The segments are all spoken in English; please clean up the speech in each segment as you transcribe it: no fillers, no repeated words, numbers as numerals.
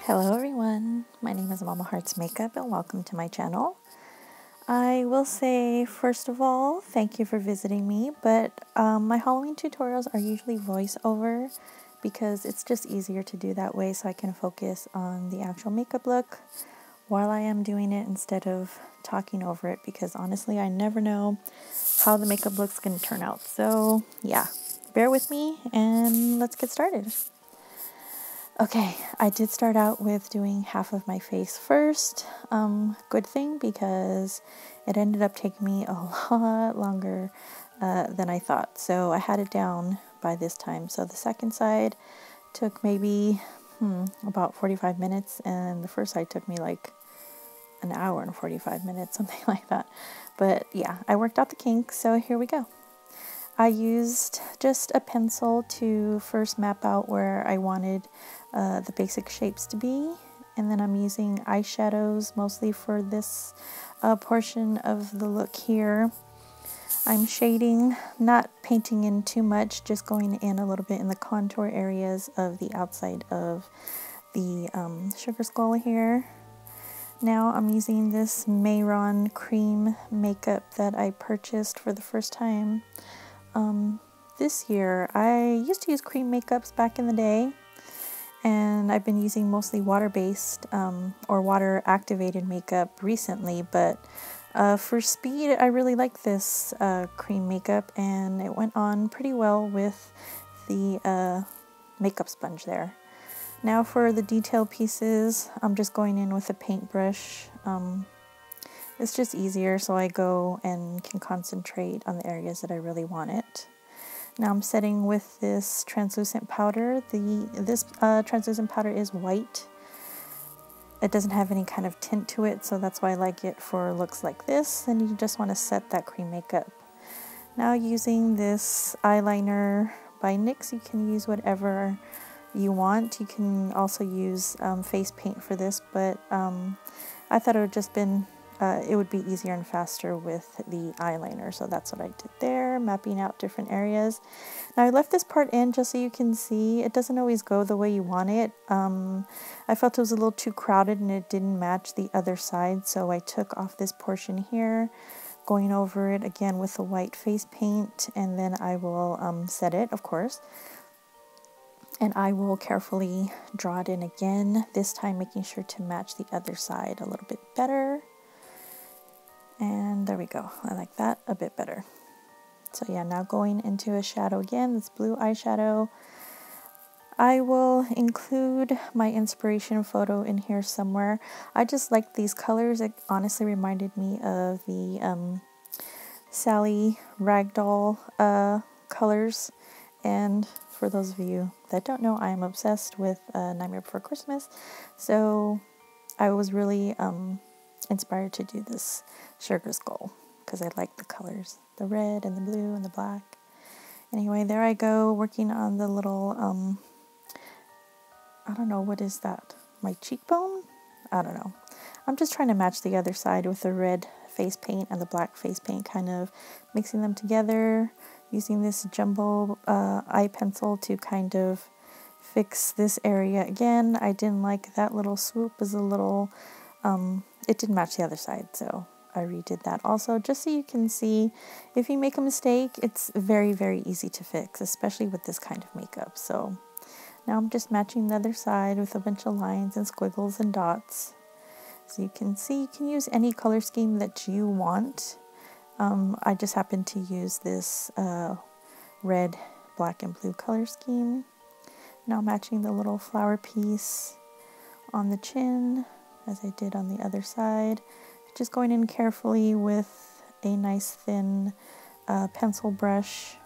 Hello everyone, my name is Mama Hearts Makeup and welcome to my channel. I will say first of all, thank you for visiting me, but my Halloween tutorials are usually voiceover because it's just easier to do that way so I can focus on the actual makeup look while I am doing it instead of talking over it, because honestly I never know how the makeup look's going to turn out. So yeah, bear with me and let's get started. Okay, I did start out with doing half of my face first. Good thing, because it ended up taking me a lot longer than I thought. So I had it down by this time. So the second side took maybe about 45 minutes, and the first side took me like an hour and 45 minutes, something like that. But yeah, I worked out the kinks, so here we go. I used just a pencil to first map out where I wanted the basic shapes to be, and then I'm using eyeshadows mostly for this portion of the look here. I'm shading, not painting in too much, just going in a little bit in the contour areas of the outside of the sugar skull here. Now I'm using this Mayron cream makeup that I purchased for the first time this year. I used to use cream makeups back in the day, and I've been using mostly water-based or water-activated makeup recently, but for speed I really like this cream makeup, and it went on pretty well with the makeup sponge there. Now for the detail pieces, I'm just going in with a paintbrush. It's just easier, so I go and can concentrate on the areas that I really want it. Now I'm setting with this translucent powder. This translucent powder is white. It doesn't have any kind of tint to it, so that's why I like it for looks like this. And you just want to set that cream makeup. Now using this eyeliner by NYX, you can use whatever you want. You can also use face paint for this, but I thought it would just been it would be easier and faster with the eyeliner, so that's what I did there, mapping out different areas. Now I left this part in just so you can see. It doesn't always go the way you want it. I felt it was a little too crowded and it didn't match the other side, so I took off this portion here, going over it again with the white face paint, and then I will set it, of course. And I will carefully draw it in again, this time making sure to match the other side a little bit better. And there we go. I like that a bit better. So yeah, now going into a shadow again, this blue eyeshadow. I will include my inspiration photo in here somewhere. I just like these colors. It honestly reminded me of the Sally Ragdoll colors. And for those of you that don't know, I am obsessed with Nightmare Before Christmas. So I was really inspired to do this sugar skull because I like the colors, the red and the blue and the black. Anyway, there I go, working on the little I don't know, what is that, my cheekbone? I don't know. I'm just trying to match the other side with the red face paint and the black face paint, kind of mixing them together, using this jumbo eye pencil to kind of fix this area again. I didn't like that little swoop, is a little it didn't match the other side, so I redid that also, just so you can see if you make a mistake, it's very, very easy to fix, especially with this kind of makeup. So now I'm just matching the other side with a bunch of lines and squiggles and dots. So you can see, you can use any color scheme that you want. I just happen to use this red, black, and blue color scheme. Now matching the little flower piece on the chin, as I did on the other side. Just going in carefully with a nice thin pencil brush,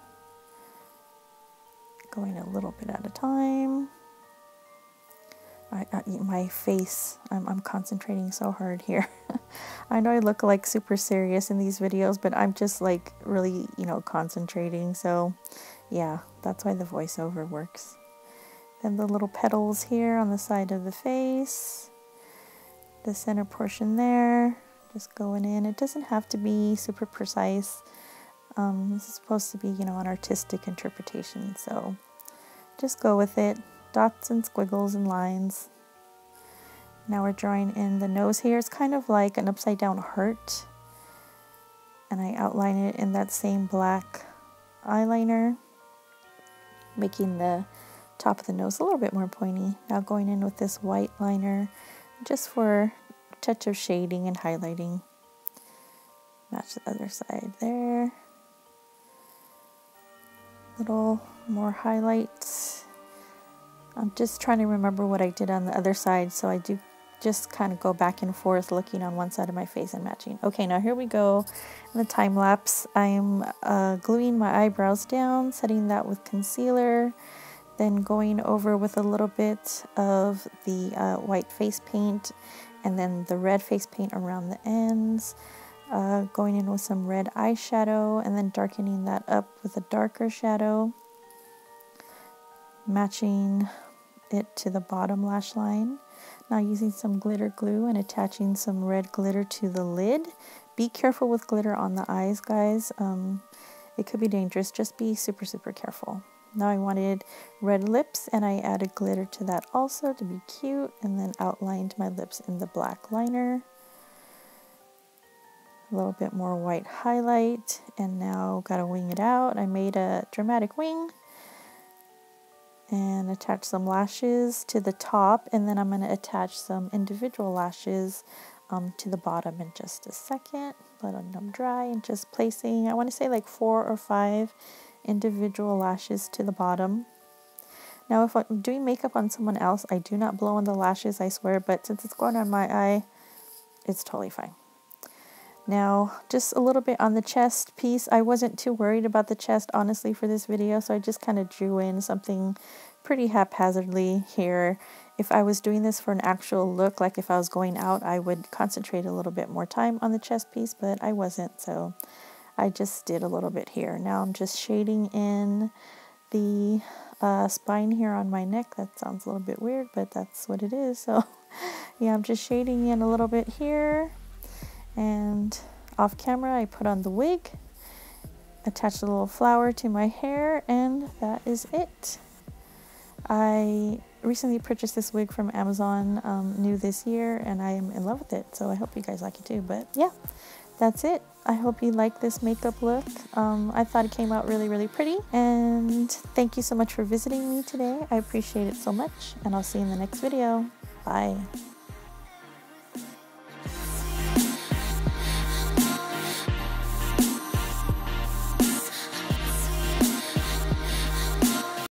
going a little bit at a time. My face, I'm concentrating so hard here. I know I look like super serious in these videos, but I'm just like really, concentrating. So yeah, that's why the voiceover works. Then the little petals here on the side of the face. The center portion there, just going in. It doesn't have to be super precise. This is supposed to be, an artistic interpretation, so just go with it. Dots and squiggles and lines. Now we're drawing in the nose here. It's kind of like an upside down heart. And I outline it in that same black eyeliner, making the top of the nose a little bit more pointy. Now going in with this white liner just for a touch of shading and highlighting. Match the other side there. Little more highlights. I'm just trying to remember what I did on the other side, so I do just kind of go back and forth looking on one side of my face and matching. Okay, now here we go in the time lapse. I'm gluing my eyebrows down, setting that with concealer, then going over with a little bit of the white face paint and then the red face paint around the ends, going in with some red eyeshadow and then darkening that up with a darker shadow, matching it to the bottom lash line. Now using some glitter glue and attaching some red glitter to the lid. Be careful with glitter on the eyes, guys. It could be dangerous. Just be super, super careful. Now I wanted red lips and I added glitter to that also to be cute, and then outlined my lips in the black liner. A little bit more white highlight, and now gotta wing it out. I made a dramatic wing and attach some lashes to the top, and then I'm going to attach some individual lashes to the bottom in just a second. Let them dry and just placing, I want to say like 4 or 5 individual lashes to the bottom. Now if I'm doing makeup on someone else, I do not blow on the lashes, I swear, but since it's going on my eye, it's totally fine. Now, just a little bit on the chest piece. I wasn't too worried about the chest, honestly, for this video, so I just kind of drew in something pretty haphazardly here. If I was doing this for an actual look, like if I was going out, I would concentrate a little bit more time on the chest piece, but I wasn't, so I just did a little bit here. Now I'm just shading in the spine here on my neck. That sounds a little bit weird, but that's what it is. So yeah, I'm just shading in a little bit here. And off camera I put on the wig, attached a little flower to my hair, and that is it. I recently purchased this wig from Amazon new this year, and I am in love with it, so I hope you guys like it too. But yeah, that's it. I hope you like this makeup look. I thought it came out really, really pretty, and thank you so much for visiting me today. I appreciate it so much, and I'll see you in the next video. Bye.